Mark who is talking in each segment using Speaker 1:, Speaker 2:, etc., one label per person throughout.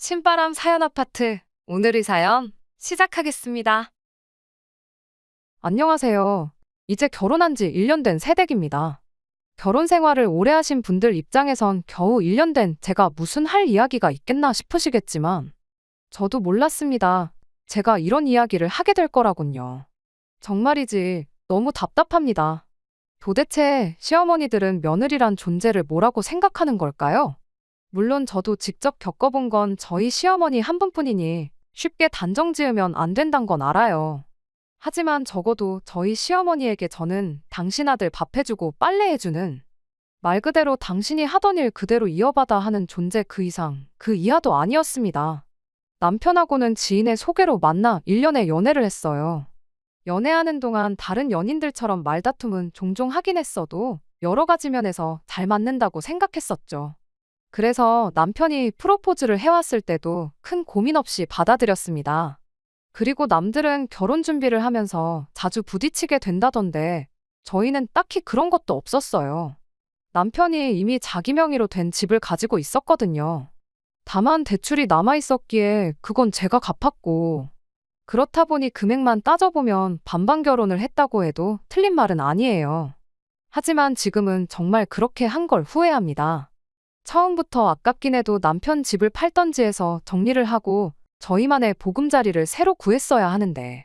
Speaker 1: 신바람 사연 아파트. 오늘의 사연 시작하겠습니다. 안녕하세요. 이제 결혼한 지 1년 된 새댁입니다. 결혼 생활을 오래 하신 분들 입장에선 겨우 1년 된 제가 무슨 할 이야기가 있겠나 싶으시겠지만 저도 몰랐습니다. 제가 이런 이야기를 하게 될 거라군요. 정말이지 너무 답답합니다. 도대체 시어머니들은 며느리란 존재를 뭐라고 생각하는 걸까요? 물론 저도 직접 겪어본 건 저희 시어머니 한 분뿐이니 쉽게 단정 지으면 안 된단 건 알아요. 하지만 적어도 저희 시어머니에게 저는 당신 아들 밥 해주고 빨래 해주는, 말 그대로 당신이 하던 일 그대로 이어받아 하는 존재, 그 이상 그 이하도 아니었습니다. 남편하고는 지인의 소개로 만나 1년의 연애를 했어요. 연애하는 동안 다른 연인들처럼 말다툼은 종종 하긴 했어도 여러 가지 면에서 잘 맞는다고 생각했었죠. 그래서 남편이 프로포즈를 해왔을 때도 큰 고민 없이 받아들였습니다. 그리고 남들은 결혼 준비를 하면서 자주 부딪히게 된다던데 저희는 딱히 그런 것도 없었어요. 남편이 이미 자기 명의로 된 집을 가지고 있었거든요. 다만 대출이 남아있었기에 그건 제가 갚았고, 그렇다 보니 금액만 따져보면 반반 결혼을 했다고 해도 틀린 말은 아니에요. 하지만 지금은 정말 그렇게 한 걸 후회합니다. 처음부터 아깝긴 해도 남편 집을 팔던지 해서 정리를 하고 저희만의 보금자리를 새로 구했어야 하는데,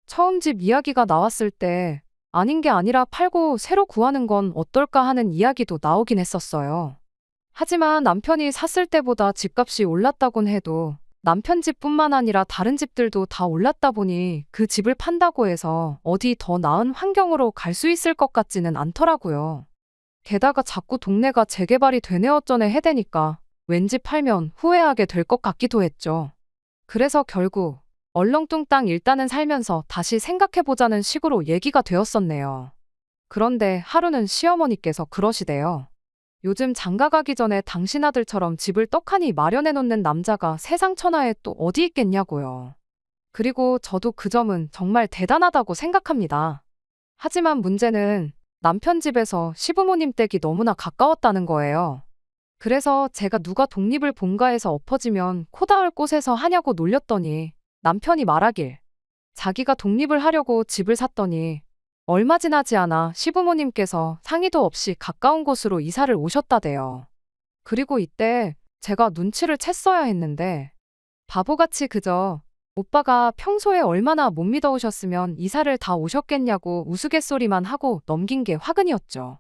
Speaker 1: 처음 집 이야기가 나왔을 때 아닌 게 아니라 팔고 새로 구하는 건 어떨까 하는 이야기도 나오긴 했었어요. 하지만 남편이 샀을 때보다 집값이 올랐다곤 해도 남편 집뿐만 아니라 다른 집들도 다 올랐다 보니 그 집을 판다고 해서 어디 더 나은 환경으로 갈 수 있을 것 같지는 않더라고요. 게다가 자꾸 동네가 재개발이 되네 어쩌네 해대니까 왠지 팔면 후회하게 될 것 같기도 했죠. 그래서 결국 얼렁뚱땅 일단은 살면서 다시 생각해보자는 식으로 얘기가 되었었네요. 그런데 하루는 시어머니께서 그러시대요. 요즘 장가 가기 전에 당신 아들처럼 집을 떡하니 마련해 놓는 남자가 세상 천하에 또 어디 있겠냐고요. 그리고 저도 그 점은 정말 대단하다고 생각합니다. 하지만 문제는 남편 집에서 시부모님 댁이 너무나 가까웠다는 거예요. 그래서 제가 누가 독립을 본가에서 엎어지면 코 닿을 곳에서 하냐고 놀렸더니 남편이 말하길, 자기가 독립을 하려고 집을 샀더니 얼마 지나지 않아 시부모님께서 상의도 없이 가까운 곳으로 이사를 오셨다대요. 그리고 이때 제가 눈치를 챘어야 했는데 바보같이 그저 오빠가 평소에 얼마나 못 믿어오셨으면 이사를 다 오셨겠냐고 우스갯소리만 하고 넘긴 게 화근이었죠.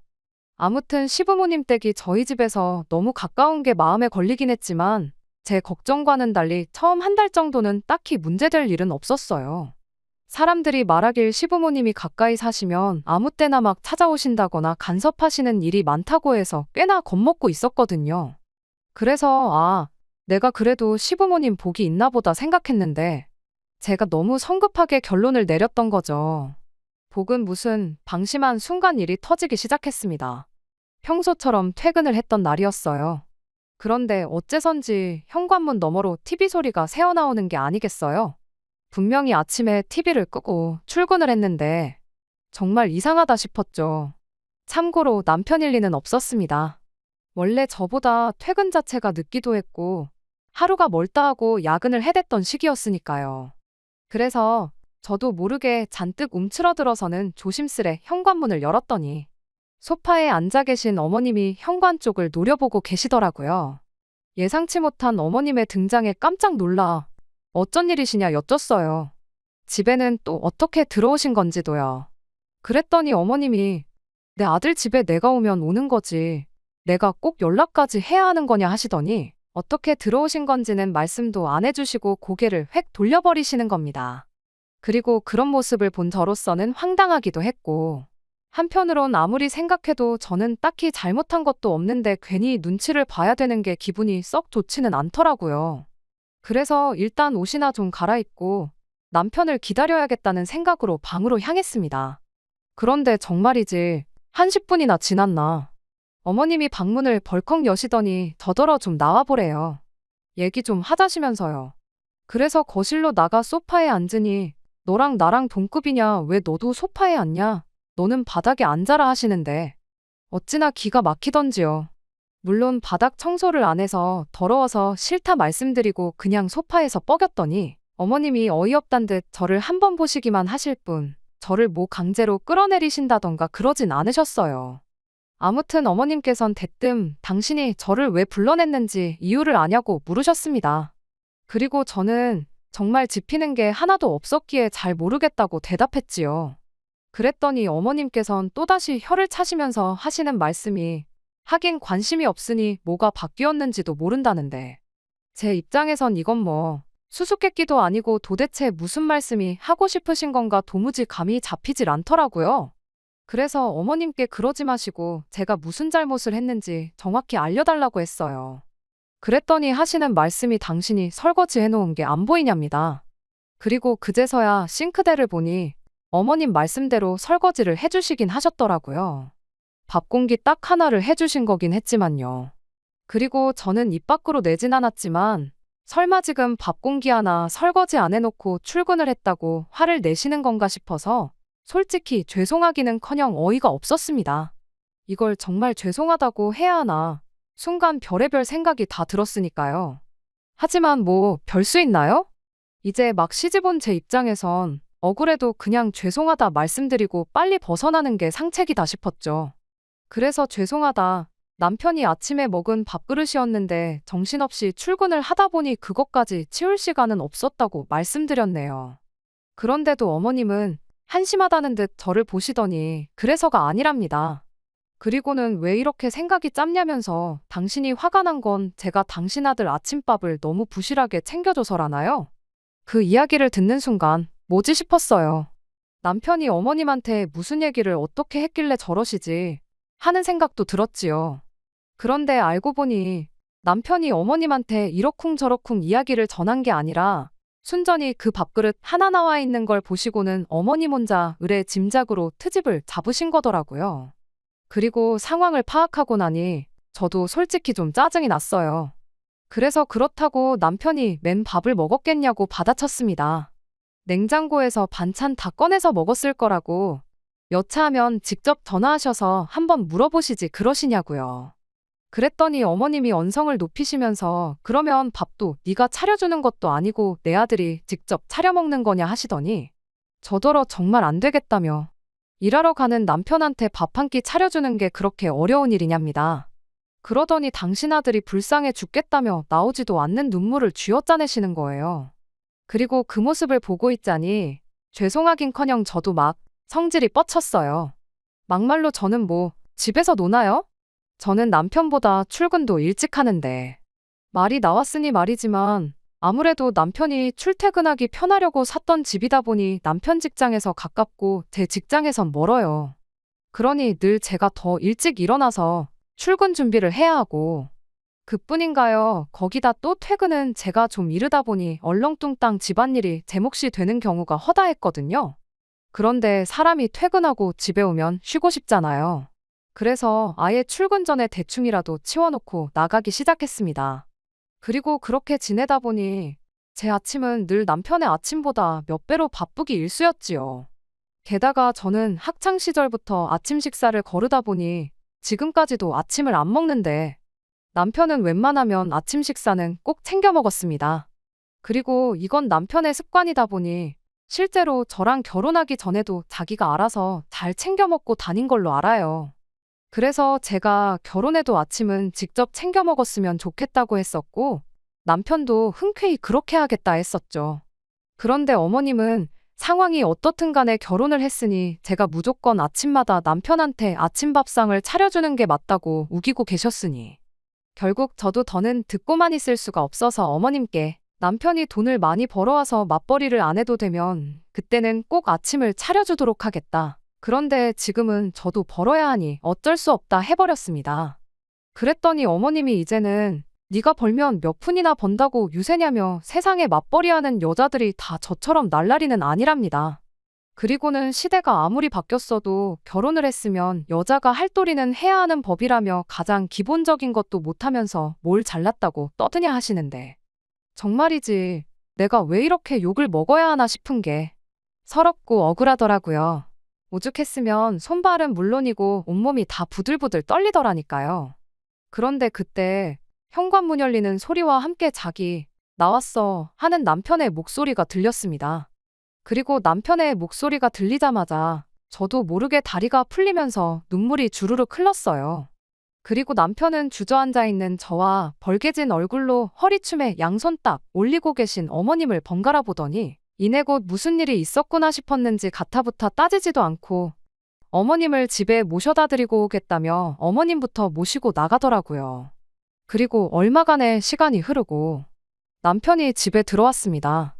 Speaker 1: 아무튼 시부모님 댁이 저희 집에서 너무 가까운 게 마음에 걸리긴 했지만 제 걱정과는 달리 처음 한 달 정도는 딱히 문제될 일은 없었어요. 사람들이 말하길 시부모님이 가까이 사시면 아무 때나 막 찾아오신다거나 간섭하시는 일이 많다고 해서 꽤나 겁먹고 있었거든요. 그래서 내가 그래도 시부모님 복이 있나 보다 생각했는데 제가 너무 성급하게 결론을 내렸던 거죠. 복은 무슨, 방심한 순간 일이 터지기 시작했습니다. 평소처럼 퇴근을 했던 날이었어요. 그런데 어째선지 현관문 너머로 TV 소리가 새어나오는 게 아니겠어요? 분명히 아침에 TV를 끄고 출근을 했는데 정말 이상하다 싶었죠. 참고로 남편일 리는 없었습니다. 원래 저보다 퇴근 자체가 늦기도 했고 하루가 멀다 하고 야근을 해댔던 시기였으니까요. 그래서 저도 모르게 잔뜩 움츠러들어서는 조심스레 현관문을 열었더니 소파에 앉아 계신 어머님이 현관 쪽을 노려보고 계시더라고요. 예상치 못한 어머님의 등장에 깜짝 놀라 어쩐 일이시냐 여쭸어요. 집에는 또 어떻게 들어오신 건지도요. 그랬더니 어머님이 내 아들 집에 내가 오면 오는 거지, 내가 꼭 연락까지 해야 하는 거냐 하시더니 어떻게 들어오신 건지는 말씀도 안 해주시고 고개를 획 돌려버리시는 겁니다. 그리고 그런 모습을 본 저로서는 황당하기도 했고, 한편으론 아무리 생각해도 저는 딱히 잘못한 것도 없는데 괜히 눈치를 봐야 되는 게 기분이 썩 좋지는 않더라고요. 그래서 일단 옷이나 좀 갈아입고 남편을 기다려야겠다는 생각으로 방으로 향했습니다. 그런데 정말이지 10분이나 지났나 어머님이 방문을 벌컥 여시더니 더더러 좀 나와보래요. 얘기 좀 하자시면서요. 그래서 거실로 나가 소파에 앉으니 너랑 나랑 동급이냐, 왜 너도 소파에 앉냐, 너는 바닥에 앉아라 하시는데 어찌나 기가 막히던지요. 물론 바닥 청소를 안 해서 더러워서 싫다 말씀드리고 그냥 소파에서 뻐겼더니 어머님이 어이없단 듯 저를 한번 보시기만 하실 뿐 저를 뭐 강제로 끌어내리신다던가 그러진 않으셨어요. 아무튼 어머님께선 대뜸 당신이 저를 왜 불러냈는지 이유를 아냐고 물으셨습니다. 그리고 저는 정말 짚히는 게 하나도 없었기에 잘 모르겠다고 대답했지요. 그랬더니 어머님께선 또다시 혀를 차시면서 하시는 말씀이 하긴 관심이 없으니 뭐가 바뀌었는지도 모른다는데 제 입장에선 이건 뭐 수수께끼도 아니고 도대체 무슨 말씀이 하고 싶으신 건가 도무지 감이 잡히질 않더라고요. 그래서 어머님께 그러지 마시고 제가 무슨 잘못을 했는지 정확히 알려달라고 했어요. 그랬더니 하시는 말씀이 당신이 설거지 해놓은 게 안 보이냐입니다. 그리고 그제서야 싱크대를 보니 어머님 말씀대로 설거지를 해주시긴 하셨더라고요. 밥 공기 딱 하나를 해주신 거긴 했지만요. 그리고 저는 입 밖으로 내진 않았지만 설마 지금 밥 공기 하나 설거지 안 해놓고 출근을 했다고 화를 내시는 건가 싶어서 솔직히 죄송하기는커녕 어이가 없었습니다. 이걸 정말 죄송하다고 해야 하나 순간 별의별 생각이 다 들었으니까요. 하지만 뭐 별 수 있나요? 이제 막 시집온 제 입장에선 억울해도 그냥 죄송하다 말씀드리고 빨리 벗어나는 게 상책이다 싶었죠. 그래서 죄송하다. 남편이 아침에 먹은 밥그릇이었는데 정신없이 출근을 하다 보니 그것까지 치울 시간은 없었다고 말씀드렸네요. 그런데도 어머님은 한심하다는 듯 저를 보시더니 그래서가 아니랍니다. 그리고는 왜 이렇게 생각이 짧냐면서 당신이 화가 난 건 제가 당신 아들 아침밥을 너무 부실하게 챙겨줘서라나요? 그 이야기를 듣는 순간 뭐지 싶었어요. 남편이 어머님한테 무슨 얘기를 어떻게 했길래 저러시지 하는 생각도 들었지요. 그런데 알고 보니 남편이 어머님한테 이러쿵저러쿵 이야기를 전한 게 아니라 순전히 그 밥그릇 하나 나와 있는 걸 보시고는 어머님 혼자 의뢰 짐작으로 트집을 잡으신 거더라고요. 그리고 상황을 파악하고 나니 저도 솔직히 좀 짜증이 났어요. 그래서 그렇다고 남편이 맨 밥을 먹었겠냐고 받아쳤습니다. 냉장고에서 반찬 다 꺼내서 먹었을 거라고 여차하면 직접 전화하셔서 한번 물어보시지 그러시냐고요. 그랬더니 어머님이 언성을 높이시면서 그러면 밥도 네가 차려주는 것도 아니고 내 아들이 직접 차려 먹는 거냐 하시더니 저더러 정말 안 되겠다며 일하러 가는 남편한테 밥 한 끼 차려주는 게 그렇게 어려운 일이냐입니다. 그러더니 당신 아들이 불쌍해 죽겠다며 나오지도 않는 눈물을 쥐어짜내시는 거예요. 그리고 그 모습을 보고 있자니 죄송하긴커녕 저도 막 성질이 뻗쳤어요. 막말로 저는 뭐 집에서 노나요? 저는 남편보다 출근도 일찍 하는데 말이 나왔으니 말이지만 아무래도 남편이 출퇴근하기 편하려고 샀던 집이다 보니 남편 직장에서 가깝고 제 직장에선 멀어요. 그러니 늘 제가 더 일찍 일어나서 출근 준비를 해야 하고 그뿐인가요? 거기다 또 퇴근은 제가 좀 이르다 보니 얼렁뚱땅 집안일이 제 몫이 되는 경우가 허다했거든요. 그런데 사람이 퇴근하고 집에 오면 쉬고 싶잖아요. 그래서 아예 출근 전에 대충이라도 치워놓고 나가기 시작했습니다. 그리고 그렇게 지내다 보니 제 아침은 늘 남편의 아침보다 몇 배로 바쁘기 일쑤였지요. 게다가 저는 학창 시절부터 아침 식사를 거르다 보니 지금까지도 아침을 안 먹는데 남편은 웬만하면 아침 식사는 꼭 챙겨 먹었습니다. 그리고 이건 남편의 습관이다 보니 실제로 저랑 결혼하기 전에도 자기가 알아서 잘 챙겨 먹고 다닌 걸로 알아요. 그래서 제가 결혼해도 아침은 직접 챙겨 먹었으면 좋겠다고 했었고 남편도 흔쾌히 그렇게 하겠다 했었죠. 그런데 어머님은 상황이 어떻든 간에 결혼을 했으니 제가 무조건 아침마다 남편한테 아침밥상을 차려주는 게 맞다고 우기고 계셨으니 결국 저도 더는 듣고만 있을 수가 없어서 어머님께 남편이 돈을 많이 벌어와서 맞벌이를 안 해도 되면 그때는 꼭 아침을 차려주도록 하겠다. 그런데 지금은 저도 벌어야 하니 어쩔 수 없다 해버렸습니다. 그랬더니 어머님이 이제는 네가 벌면 몇 푼이나 번다고 유세냐며 세상에 맞벌이하는 여자들이 다 저처럼 날라리는 아니랍니다. 그리고는 시대가 아무리 바뀌었어도 결혼을 했으면 여자가 할 도리는 해야 하는 법이라며 가장 기본적인 것도 못하면서 뭘 잘났다고 떠드냐 하시는데 정말이지 내가 왜 이렇게 욕을 먹어야 하나 싶은 게 서럽고 억울하더라고요. 오죽했으면 손발은 물론이고 온몸이 다 부들부들 떨리더라니까요. 그런데 그때 현관문 열리는 소리와 함께 자기 나왔어 하는 남편의 목소리가 들렸습니다. 그리고 남편의 목소리가 들리자마자 저도 모르게 다리가 풀리면서 눈물이 주르륵 흘렀어요. 그리고 남편은 주저앉아 있는 저와 벌개진 얼굴로 허리춤에 양손 딱 올리고 계신 어머님을 번갈아 보더니 이내 곧 무슨 일이 있었구나 싶었는지 가타부타 따지지도 않고 어머님을 집에 모셔다 드리고 오겠다며 어머님부터 모시고 나가더라고요. 그리고 얼마간의 시간이 흐르고 남편이 집에 들어왔습니다.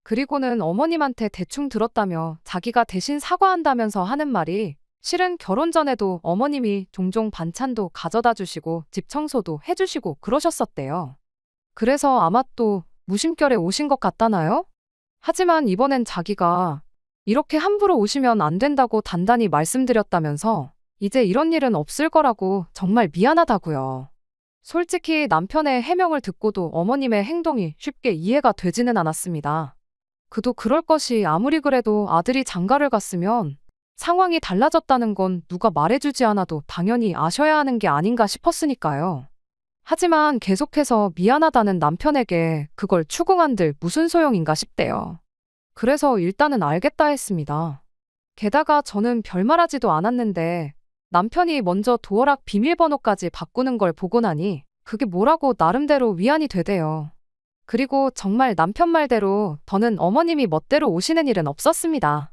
Speaker 1: 그리고는 어머님한테 대충 들었다며 자기가 대신 사과한다면서 하는 말이 실은 결혼 전에도 어머님이 종종 반찬도 가져다 주시고 집 청소도 해주시고 그러셨었대요. 그래서 아마 또 무심결에 오신 것 같다나요? 하지만 이번엔 자기가 이렇게 함부로 오시면 안 된다고 단단히 말씀드렸다면서 이제 이런 일은 없을 거라고 정말 미안하다고요. 솔직히 남편의 해명을 듣고도 어머님의 행동이 쉽게 이해가 되지는 않았습니다. 그도 그럴 것이 아무리 그래도 아들이 장가를 갔으면 상황이 달라졌다는 건 누가 말해주지 않아도 당연히 아셔야 하는 게 아닌가 싶었으니까요. 하지만 계속해서 미안하다는 남편에게 그걸 추궁한들 무슨 소용인가 싶대요. 그래서 일단은 알겠다 했습니다. 게다가 저는 별말하지도 않았는데 남편이 먼저 도어락 비밀번호까지 바꾸는 걸 보고 나니 그게 뭐라고 나름대로 위안이 되대요. 그리고 정말 남편 말대로 더는 어머님이 멋대로 오시는 일은 없었습니다.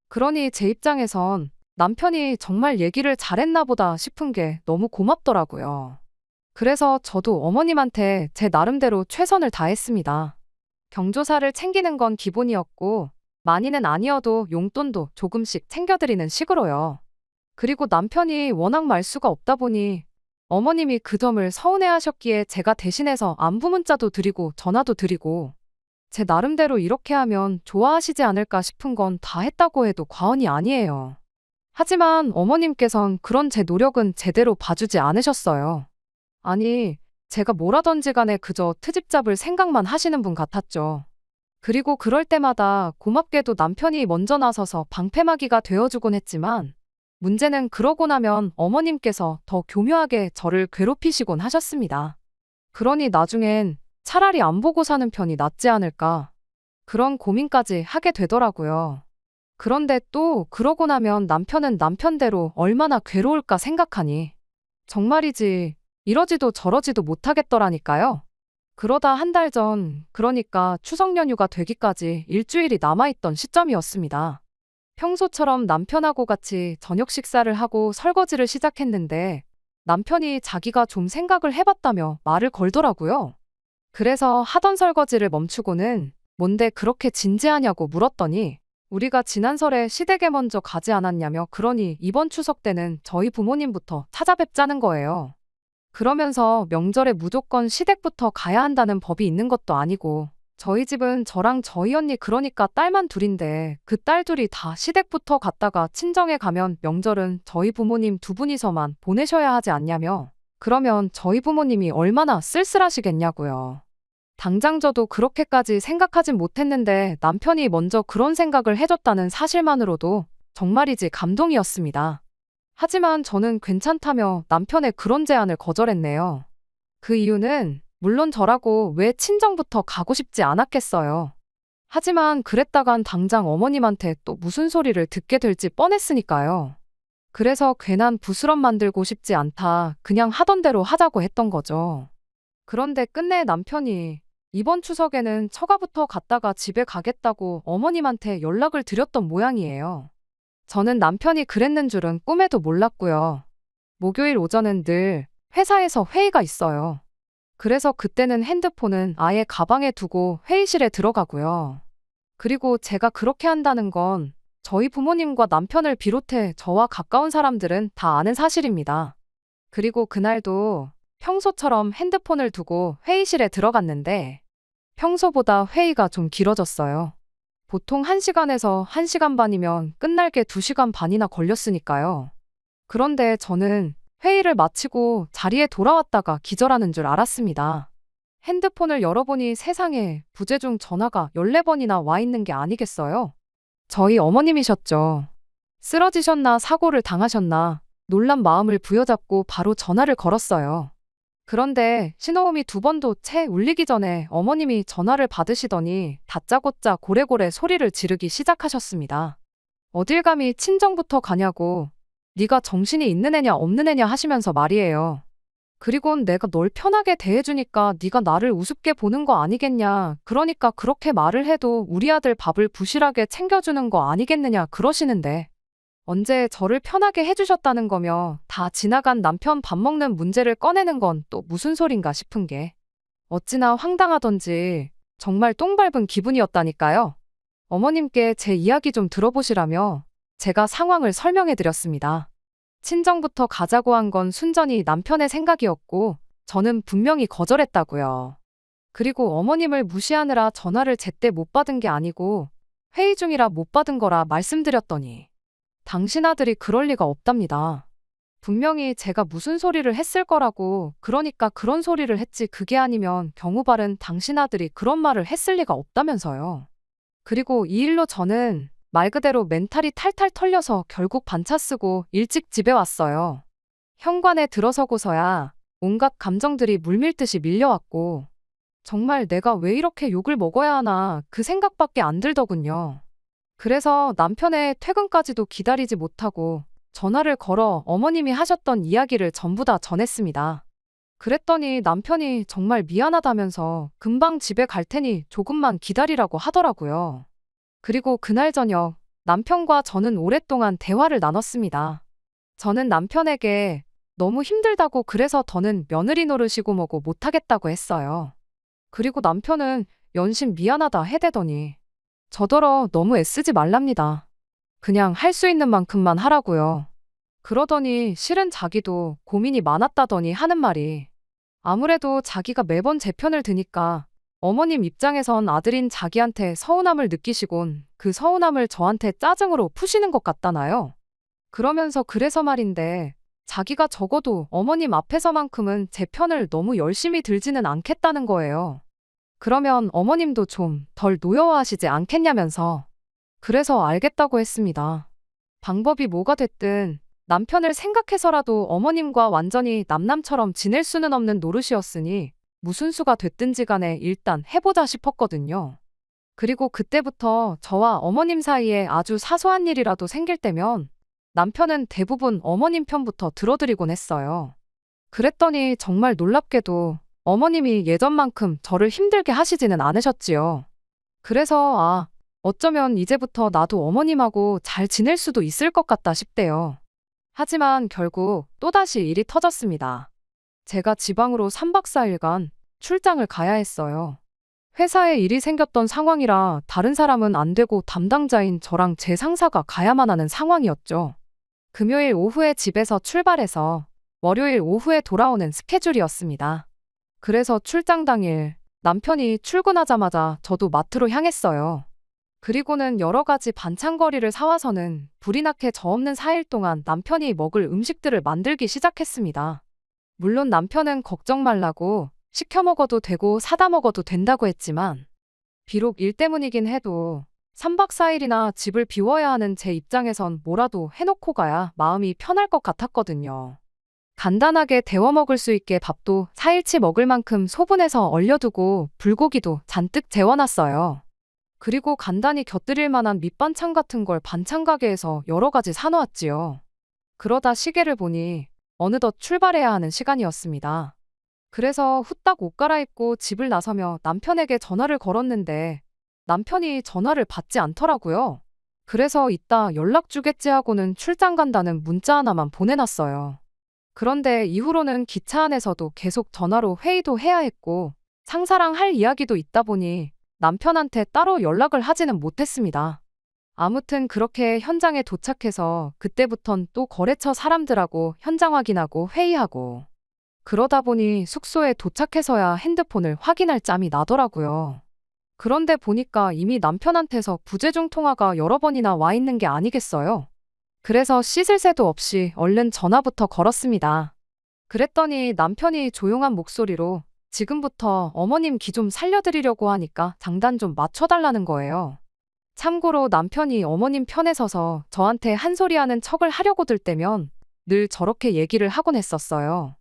Speaker 1: 그러니 제 입장에선 남편이 정말 얘기를 잘했나 보다 싶은 게 너무 고맙더라고요. 그래서 저도 어머님한테 제 나름대로 최선을 다했습니다. 경조사를 챙기는 건 기본이었고 많이는 아니어도 용돈도 조금씩 챙겨드리는 식으로요. 그리고 남편이 워낙 말수가 없다 보니 어머님이 그 점을 서운해하셨기에 제가 대신해서 안부 문자도 드리고 전화도 드리고 제 나름대로 이렇게 하면 좋아하시지 않을까 싶은 건 다 했다고 해도 과언이 아니에요. 하지만 어머님께선 그런 제 노력은 제대로 봐주지 않으셨어요. 아니, 제가 뭐라던지 간에 그저 트집 잡을 생각만 하시는 분 같았죠. 그리고 그럴 때마다 고맙게도 남편이 먼저 나서서 방패막이가 되어주곤 했지만 문제는 그러고 나면 어머님께서 더 교묘하게 저를 괴롭히시곤 하셨습니다. 그러니 나중엔 차라리 안 보고 사는 편이 낫지 않을까. 그런 고민까지 하게 되더라고요. 그런데 또 그러고 나면 남편은 남편대로 얼마나 괴로울까 생각하니 정말이지 이러지도 저러지도 못하겠더라니까요. 그러다 한 달 전, 그러니까 추석 연휴가 되기까지 일주일이 남아있던 시점이었습니다. 평소처럼 남편하고 같이 저녁 식사를 하고 설거지를 시작했는데 남편이 자기가 좀 생각을 해봤다며 말을 걸더라고요. 그래서 하던 설거지를 멈추고는 뭔데 그렇게 진지하냐고 물었더니 우리가 지난 설에 시댁에 먼저 가지 않았냐며 그러니 이번 추석 때는 저희 부모님부터 찾아뵙자는 거예요. 그러면서 명절에 무조건 시댁부터 가야 한다는 법이 있는 것도 아니고 저희 집은 저랑 저희 언니 그러니까 딸만 둘인데 그 딸 둘이 다 시댁부터 갔다가 친정에 가면 명절은 저희 부모님 두 분이서만 보내셔야 하지 않냐며 그러면 저희 부모님이 얼마나 쓸쓸하시겠냐고요. 당장 저도 그렇게까지 생각하진 못했는데 남편이 먼저 그런 생각을 해줬다는 사실만으로도 정말이지 감동이었습니다. 하지만 저는 괜찮다며 남편의 그런 제안을 거절했네요. 그 이유는 물론 저라고 왜 친정부터 가고 싶지 않았겠어요. 하지만 그랬다간 당장 어머님한테 또 무슨 소리를 듣게 될지 뻔했으니까요. 그래서 괜한 부스럼 만들고 싶지 않다. 그냥 하던 대로 하자고 했던 거죠. 그런데 끝내 남편이 이번 추석에는 처가부터 갔다가 집에 가겠다고 어머님한테 연락을 드렸던 모양이에요. 저는 남편이 그랬는 줄은 꿈에도 몰랐고요. 목요일 오전은 늘 회사에서 회의가 있어요. 그래서 그때는 핸드폰은 아예 가방에 두고 회의실에 들어가고요. 그리고 제가 그렇게 한다는 건 저희 부모님과 남편을 비롯해 저와 가까운 사람들은 다 아는 사실입니다. 그리고 그날도 평소처럼 핸드폰을 두고 회의실에 들어갔는데 평소보다 회의가 좀 길어졌어요. 보통 1시간에서 1시간 반이면 끝날 게 2시간 반이나 걸렸으니까요. 그런데 저는 회의를 마치고 자리에 돌아왔다가 기절하는 줄 알았습니다. 핸드폰을 열어보니 세상에 부재중 전화가 14번이나 와 있는 게 아니겠어요? 저희 어머님이셨죠. 쓰러지셨나 사고를 당하셨나 놀란 마음을 부여잡고 바로 전화를 걸었어요. 그런데 신호음이 두 번도 채 울리기 전에 어머님이 전화를 받으시더니 다짜고짜 고래고래 소리를 지르기 시작하셨습니다. 어딜 감히 친정부터 가냐고. 네가 정신이 있는 애냐 없는 애냐 하시면서 말이에요. 그리곤 내가 널 편하게 대해주니까 네가 나를 우습게 보는 거 아니겠냐. 그러니까 그렇게 말을 해도 우리 아들 밥을 부실하게 챙겨주는 거 아니겠느냐 그러시는데 언제 저를 편하게 해주셨다는 거며 다 지나간 남편 밥 먹는 문제를 꺼내는 건 또 무슨 소린가 싶은 게 어찌나 황당하던지 정말 똥 밟은 기분이었다니까요. 어머님께 제 이야기 좀 들어보시라며 제가 상황을 설명해 드렸습니다. 친정부터 가자고 한 건 순전히 남편의 생각이었고 저는 분명히 거절했다고요. 그리고 어머님을 무시하느라 전화를 제때 못 받은 게 아니고 회의 중이라 못 받은 거라 말씀드렸더니 당신 아들이 그럴 리가 없답니다. 분명히 제가 무슨 소리를 했을 거라고 그러니까 그런 소리를 했지 그게 아니면 경우발은 당신 아들이 그런 말을 했을 리가 없다면서요. 그리고 이 일로 저는 말 그대로 멘탈이 탈탈 털려서 결국 반차 쓰고 일찍 집에 왔어요. 현관에 들어서고서야 온갖 감정들이 물밀듯이 밀려왔고 정말 내가 왜 이렇게 욕을 먹어야 하나 그 생각밖에 안 들더군요. 그래서 남편의 퇴근까지도 기다리지 못하고 전화를 걸어 어머님이 하셨던 이야기를 전부 다 전했습니다. 그랬더니 남편이 정말 미안하다면서 금방 집에 갈 테니 조금만 기다리라고 하더라고요. 그리고 그날 저녁 남편과 저는 오랫동안 대화를 나눴습니다. 저는 남편에게 너무 힘들다고 그래서 더는 며느리 노릇이고 뭐고 못하겠다고 했어요. 그리고 남편은 연신 미안하다 해대더니 저더러 너무 애쓰지 말랍니다. 그냥 할 수 있는 만큼만 하라고요. 그러더니 실은 자기도 고민이 많았다더니 하는 말이 아무래도 자기가 매번 제 편을 드니까 어머님 입장에선 아들인 자기한테 서운함을 느끼시곤 그 서운함을 저한테 짜증으로 푸시는 것 같다나요? 그러면서 그래서 말인데 자기가 적어도 어머님 앞에서만큼은 제 편을 너무 열심히 들지는 않겠다는 거예요. 그러면 어머님도 좀 덜 노여워하시지 않겠냐면서 그래서 알겠다고 했습니다. 방법이 뭐가 됐든 남편을 생각해서라도 어머님과 완전히 남남처럼 지낼 수는 없는 노릇이었으니 무슨 수가 됐든지 간에 일단 해보자 싶었거든요. 그리고 그때부터 저와 어머님 사이에 아주 사소한 일이라도 생길 때면 남편은 대부분 어머님 편부터 들어드리곤 했어요. 그랬더니 정말 놀랍게도 어머님이 예전만큼 저를 힘들게 하시지는 않으셨지요. 그래서 어쩌면 이제부터 나도 어머님하고 잘 지낼 수도 있을 것 같다 싶대요. 하지만 결국 또다시 일이 터졌습니다. 제가 지방으로 3박 4일간 출장을 가야 했어요. 회사에 일이 생겼던 상황이라 다른 사람은 안 되고 담당자인 저랑 제 상사가 가야만 하는 상황이었죠. 금요일 오후에 집에서 출발해서 월요일 오후에 돌아오는 스케줄이었습니다. 그래서 출장 당일 남편이 출근하자마자 저도 마트로 향했어요. 그리고는 여러 가지 반찬거리를 사와서는 불이 나게 저 없는 4일 동안 남편이 먹을 음식들을 만들기 시작했습니다. 물론 남편은 걱정 말라고 시켜 먹어도 되고 사다 먹어도 된다고 했지만 비록 일 때문이긴 해도 3박 4일이나 집을 비워야 하는 제 입장에선 뭐라도 해놓고 가야 마음이 편할 것 같았거든요. 간단하게 데워 먹을 수 있게 밥도 4일치 먹을 만큼 소분해서 얼려두고 불고기도 잔뜩 재워놨어요. 그리고 간단히 곁들일 만한 밑반찬 같은 걸 반찬 가게에서 여러 가지 사놓았지요. 그러다 시계를 보니 어느덧 출발해야 하는 시간이었습니다. 그래서 후딱 옷 갈아입고 집을 나서며 남편에게 전화를 걸었는데 남편이 전화를 받지 않더라고요. 그래서 이따 연락 주겠지 하고는 출장 간다는 문자 하나만 보내놨어요. 그런데 이후로는 기차 안에서도 계속 전화로 회의도 해야 했고 상사랑 할 이야기도 있다 보니 남편한테 따로 연락을 하지는 못했습니다. 아무튼 그렇게 현장에 도착해서 그때부턴 또 거래처 사람들하고 현장 확인하고 회의하고 그러다 보니 숙소에 도착해서야 핸드폰을 확인할 짬이 나더라고요. 그런데 보니까 이미 남편한테서 부재중 통화가 여러 번이나 와 있는 게 아니겠어요? 그래서 씻을 새도 없이 얼른 전화부터 걸었습니다. 그랬더니 남편이 조용한 목소리로 지금부터 어머님 기 좀 살려드리려고 하니까 장단 좀 맞춰달라는 거예요. 참고로 남편이 어머님 편에 서서 저한테 한 소리 하는 척을 하려고 들 때면 늘 저렇게 얘기를 하곤 했었어요.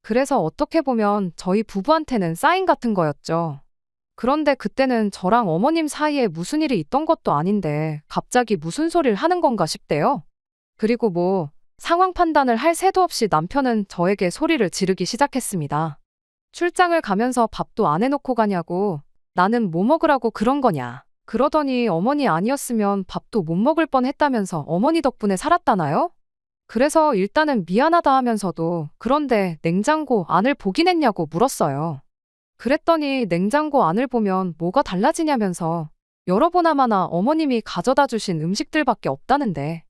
Speaker 1: 그래서 어떻게 보면 저희 부부한테는 사인 같은 거였죠. 그런데 그때는 저랑 어머님 사이에 무슨 일이 있던 것도 아닌데 갑자기 무슨 소리를 하는 건가 싶대요. 그리고 뭐 상황 판단을 할 새도 없이 남편은 저에게 소리를 지르기 시작했습니다. 출장을 가면서 밥도 안 해놓고 가냐고, 나는 뭐 먹으라고 그런 거냐. 그러더니 어머니 아니었으면 밥도 못 먹을 뻔했다면서 어머니 덕분에 살았다나요? 그래서 일단은 미안하다 하면서도 그런데 냉장고 안을 보긴 했냐고 물었어요. 그랬더니 냉장고 안을 보면 뭐가 달라지냐면서 열어보나마나 어머님이 가져다 주신 음식들밖에 없다는데,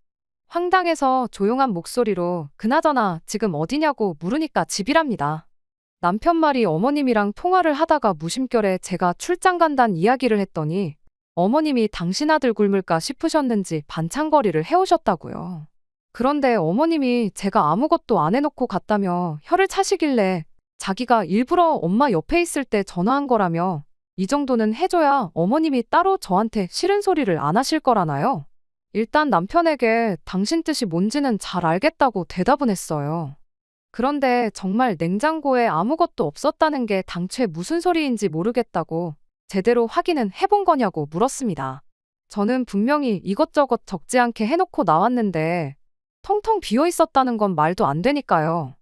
Speaker 1: 황당해서 조용한 목소리로 그나저나 지금 어디냐고 물으니까 집이랍니다. 남편 말이 어머님이랑 통화를 하다가 무심결에 제가 출장 간단 이야기를 했더니 어머님이 당신 아들 굶을까 싶으셨는지 반찬거리를 해오셨다고요. 그런데 어머님이 제가 아무것도 안 해놓고 갔다며 혀를 차시길래 자기가 일부러 엄마 옆에 있을 때 전화한 거라며, 이 정도는 해줘야 어머님이 따로 저한테 싫은 소리를 안 하실 거라나요? 일단 남편에게 당신 뜻이 뭔지는 잘 알겠다고 대답은 했어요. 그런데 정말 냉장고에 아무것도 없었다는 게 당최 무슨 소리인지 모르겠다고 제대로 확인은 해본 거냐고 물었습니다. 저는 분명히 이것저것 적지 않게 해놓고 나왔는데 텅텅 비어 있었다는 건 말도 안 되니까요.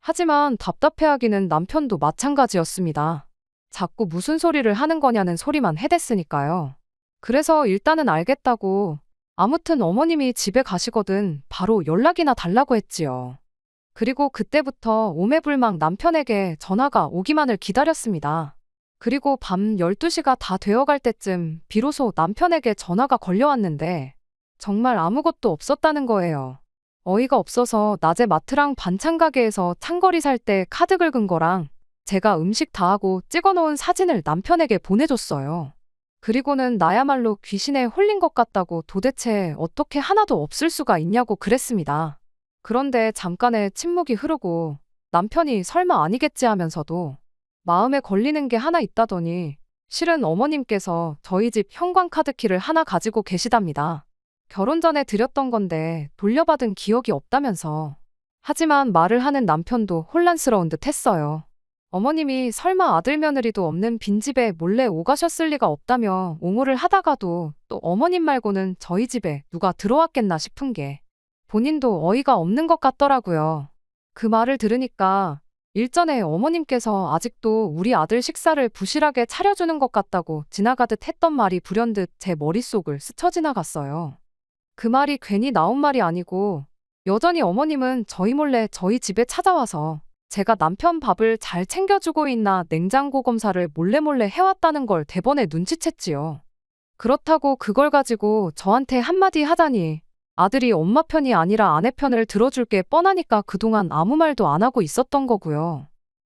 Speaker 1: 하지만 답답해하기는 남편도 마찬가지였습니다. 자꾸 무슨 소리를 하는 거냐는 소리만 해댔으니까요. 그래서 일단은 알겠다고, 아무튼 어머님이 집에 가시거든 바로 연락이나 달라고 했지요. 그리고 그때부터 오매불망 남편에게 전화가 오기만을 기다렸습니다. 그리고 밤 12시가 다 되어갈 때쯤 비로소 남편에게 전화가 걸려왔는데 정말 아무것도 없었다는 거예요. 어이가 없어서 낮에 마트랑 반찬 가게에서 찬거리 살 때 카드 긁은 거랑 제가 음식 다 하고 찍어놓은 사진을 남편에게 보내줬어요. 그리고는 나야말로 귀신에 홀린 것 같다고 도대체 어떻게 하나도 없을 수가 있냐고 그랬습니다. 그런데 잠깐의 침묵이 흐르고 남편이 설마 아니겠지 하면서도 마음에 걸리는 게 하나 있다더니 실은 어머님께서 저희 집 현관카드키를 하나 가지고 계시답니다. 결혼 전에 드렸던 건데 돌려받은 기억이 없다면서. 하지만 말을 하는 남편도 혼란스러운 듯 했어요. 어머님이 설마 아들 며느리도 없는 빈집에 몰래 오가셨을 리가 없다며 옹호를 하다가도 또 어머님 말고는 저희 집에 누가 들어왔겠나 싶은 게 본인도 어이가 없는 것 같더라고요. 그 말을 들으니까 일전에 어머님께서 아직도 우리 아들 식사를 부실하게 차려주는 것 같다고 지나가듯 했던 말이 불현듯 제 머릿속을 스쳐 지나갔어요. 그 말이 괜히 나온 말이 아니고 여전히 어머님은 저희 몰래 저희 집에 찾아와서 제가 남편 밥을 잘 챙겨주고 있나 냉장고 검사를 몰래 해왔다는 걸 대번에 눈치챘지요. 그렇다고 그걸 가지고 저한테 한마디 하다니, 아들이 엄마 편이 아니라 아내 편을 들어줄 게 뻔하니까 그동안 아무 말도 안 하고 있었던 거고요.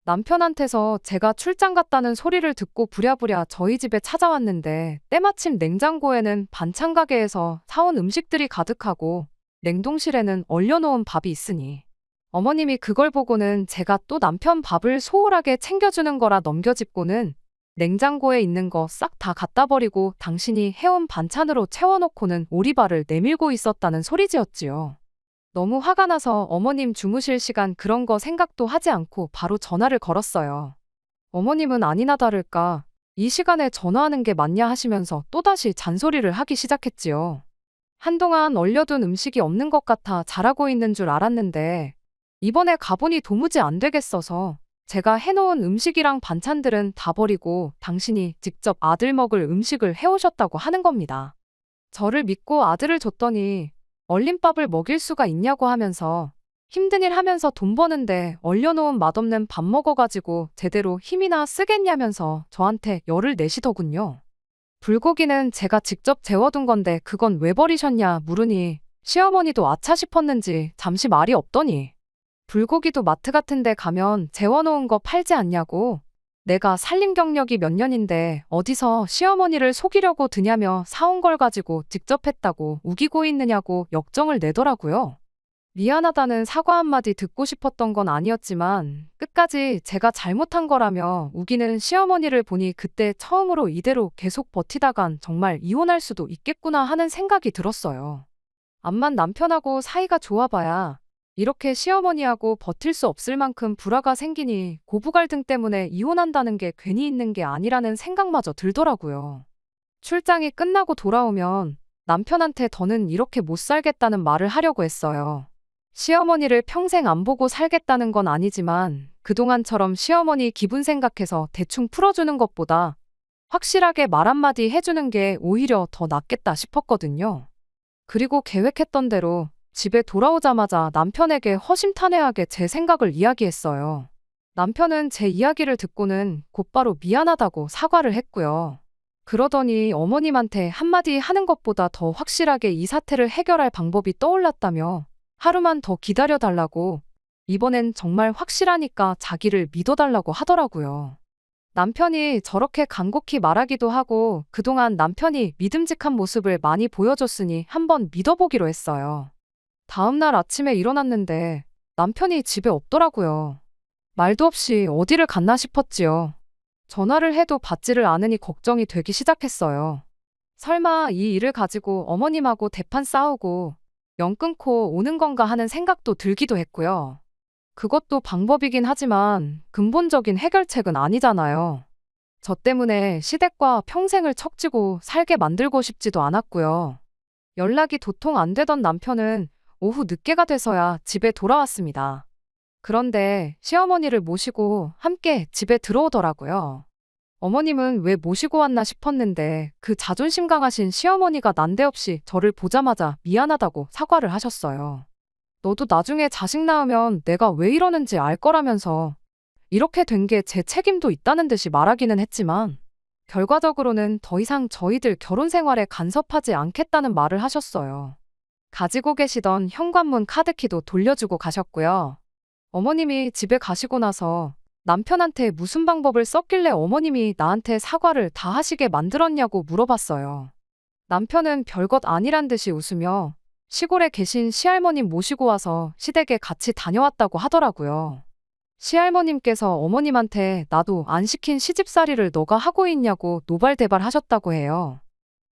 Speaker 1: 남편한테서 제가 출장 갔다는 소리를 듣고 부랴부랴 저희 집에 찾아왔는데 때마침 냉장고에는 반찬 가게에서 사온 음식들이 가득하고 냉동실에는 얼려놓은 밥이 있으니 어머님이 그걸 보고는 제가 또 남편 밥을 소홀하게 챙겨주는 거라 넘겨짚고는 냉장고에 있는 거 싹 다 갖다 버리고 당신이 해온 반찬으로 채워놓고는 오리발을 내밀고 있었다는 소리지었지요. 너무 화가 나서 어머님 주무실 시간 그런 거 생각도 하지 않고 바로 전화를 걸었어요. 어머님은 아니나 다를까 이 시간에 전화하는 게 맞냐 하시면서 또다시 잔소리를 하기 시작했지요. 한동안 얼려둔 음식이 없는 것 같아 잘하고 있는 줄 알았는데 이번에 가보니 도무지 안 되겠어서 제가 해놓은 음식이랑 반찬들은 다 버리고 당신이 직접 아들 먹을 음식을 해오셨다고 하는 겁니다. 저를 믿고 아들을 줬더니 얼린 밥을 먹일 수가 있냐고 하면서 힘든 일 하면서 돈 버는데 얼려놓은 맛없는 밥 먹어가지고 제대로 힘이나 쓰겠냐면서 저한테 열을 내시더군요. 불고기는 제가 직접 재워둔 건데 그건 왜 버리셨냐 물으니 시어머니도 아차 싶었는지 잠시 말이 없더니 불고기도 마트 같은 데 가면 재워놓은 거 팔지 않냐고, 내가 살림 경력이 몇 년인데 어디서 시어머니를 속이려고 드냐며 사온 걸 가지고 직접 했다고 우기고 있느냐고 역정을 내더라고요. 미안하다는 사과 한마디 듣고 싶었던 건 아니었지만 끝까지 제가 잘못한 거라며 우기는 시어머니를 보니 그때 처음으로 이대로 계속 버티다간 정말 이혼할 수도 있겠구나 하는 생각이 들었어요. 암만 남편하고 사이가 좋아봐야 이렇게 시어머니하고 버틸 수 없을 만큼 불화가 생기니 고부 갈등 때문에 이혼한다는 게 괜히 있는 게 아니라는 생각마저 들더라고요. 출장이 끝나고 돌아오면 남편한테 더는 이렇게 못 살겠다는 말을 하려고 했어요. 시어머니를 평생 안 보고 살겠다는 건 아니지만 그동안처럼 시어머니 기분 생각해서 대충 풀어주는 것보다 확실하게 말 한마디 해주는 게 오히려 더 낫겠다 싶었거든요. 그리고 계획했던 대로 집에 돌아오자마자 남편에게 허심탄회하게 제 생각을 이야기했어요. 남편은 제 이야기를 듣고는 곧바로 미안하다고 사과를 했고요. 그러더니 어머님한테 한마디 하는 것보다 더 확실하게 이 사태를 해결할 방법이 떠올랐다며 하루만 더 기다려달라고, 이번엔 정말 확실하니까 자기를 믿어달라고 하더라고요. 남편이 저렇게 간곡히 말하기도 하고 그동안 남편이 믿음직한 모습을 많이 보여줬으니 한번 믿어보기로 했어요. 다음날 아침에 일어났는데 남편이 집에 없더라고요. 말도 없이 어디를 갔나 싶었지요. 전화를 해도 받지를 않으니 걱정이 되기 시작했어요. 설마 이 일을 가지고 어머님하고 대판 싸우고 연 끊고 오는 건가 하는 생각도 들기도 했고요. 그것도 방법이긴 하지만 근본적인 해결책은 아니잖아요. 저 때문에 시댁과 평생을 척지고 살게 만들고 싶지도 않았고요. 연락이 도통 안 되던 남편은 오후 늦게가 돼서야 집에 돌아왔습니다. 그런데 시어머니를 모시고 함께 집에 들어오더라고요. 어머님은 왜 모시고 왔나 싶었는데 그 자존심 강하신 시어머니가 난데없이 저를 보자마자 미안하다고 사과를 하셨어요. 너도 나중에 자식 낳으면 내가 왜 이러는지 알 거라면서 이렇게 된 게 제 책임도 있다는 듯이 말하기는 했지만 결과적으로는 더 이상 저희들 결혼 생활에 간섭하지 않겠다는 말을 하셨어요. 가지고 계시던 현관문 카드키도 돌려주고 가셨고요. 어머님이 집에 가시고 나서 남편한테 무슨 방법을 썼길래 어머님이 나한테 사과를 다 하시게 만들었냐고 물어봤어요. 남편은 별것 아니란 듯이 웃으며 시골에 계신 시할머님 모시고 와서 시댁에 같이 다녀왔다고 하더라고요. 시할머님께서 어머님한테 나도 안 시킨 시집살이를 너가 하고 있냐고 노발대발 하셨다고 해요.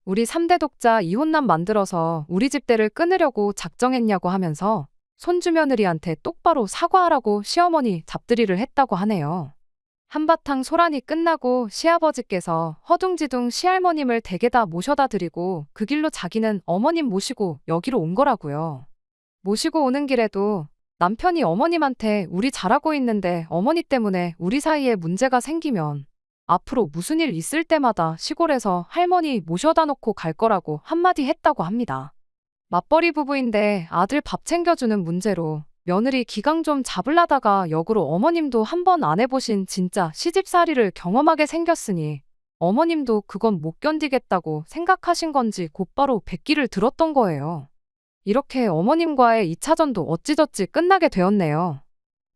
Speaker 1: 우리 3대 독자 이혼남 만들어서 우리 집대를 끊으려고 작정했냐고 하면서 손주 며느리한테 똑바로 사과하라고 시어머니 잡들이를 했다고 하네요. 한바탕 소란이 끝나고 시아버지께서 허둥지둥 시할머님을 댁에다 모셔다 드리고 그 길로 자기는 어머님 모시고 여기로 온 거라고요. 모시고 오는 길에도 남편이 어머님한테 우리 잘하고 있는데 어머니 때문에 우리 사이에 문제가 생기면 앞으로 무슨 일 있을 때마다 시골에서 할머니 모셔다 놓고 갈 거라고 한마디 했다고 합니다. 맞벌이 부부인데 아들 밥 챙겨주는 문제로 며느리 기강 좀 잡으려다가 역으로 어머님도 한번 안 해보신 진짜 시집살이를 경험하게 생겼으니 어머님도 그건 못 견디겠다고 생각하신 건지 곧바로 백기를 들었던 거예요. 이렇게 어머님과의 2차전도 어찌저찌 끝나게 되었네요.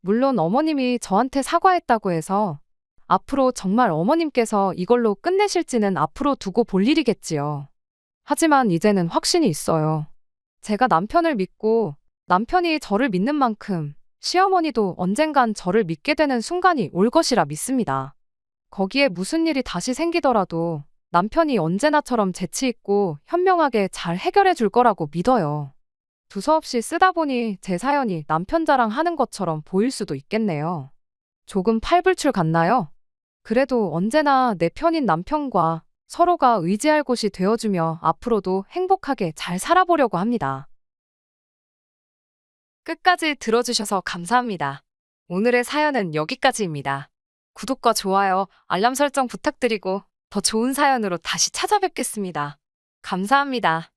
Speaker 1: 물론 어머님이 저한테 사과했다고 해서 앞으로 정말 어머님께서 이걸로 끝내실지는 앞으로 두고 볼 일이겠지요. 하지만 이제는 확신이 있어요. 제가 남편을 믿고 남편이 저를 믿는 만큼 시어머니도 언젠간 저를 믿게 되는 순간이 올 것이라 믿습니다. 거기에 무슨 일이 다시 생기더라도 남편이 언제나처럼 재치 있고 현명하게 잘 해결해 줄 거라고 믿어요. 두서없이 쓰다 보니 제 사연이 남편 자랑하는 것처럼 보일 수도 있겠네요. 조금 팔불출 같나요? 그래도 언제나 내 편인 남편과 서로가 의지할 곳이 되어주며 앞으로도 행복하게 잘 살아보려고 합니다. 끝까지 들어주셔서 감사합니다. 오늘의 사연은 여기까지입니다. 구독과 좋아요, 알람 설정 부탁드리고 더 좋은 사연으로 다시 찾아뵙겠습니다. 감사합니다.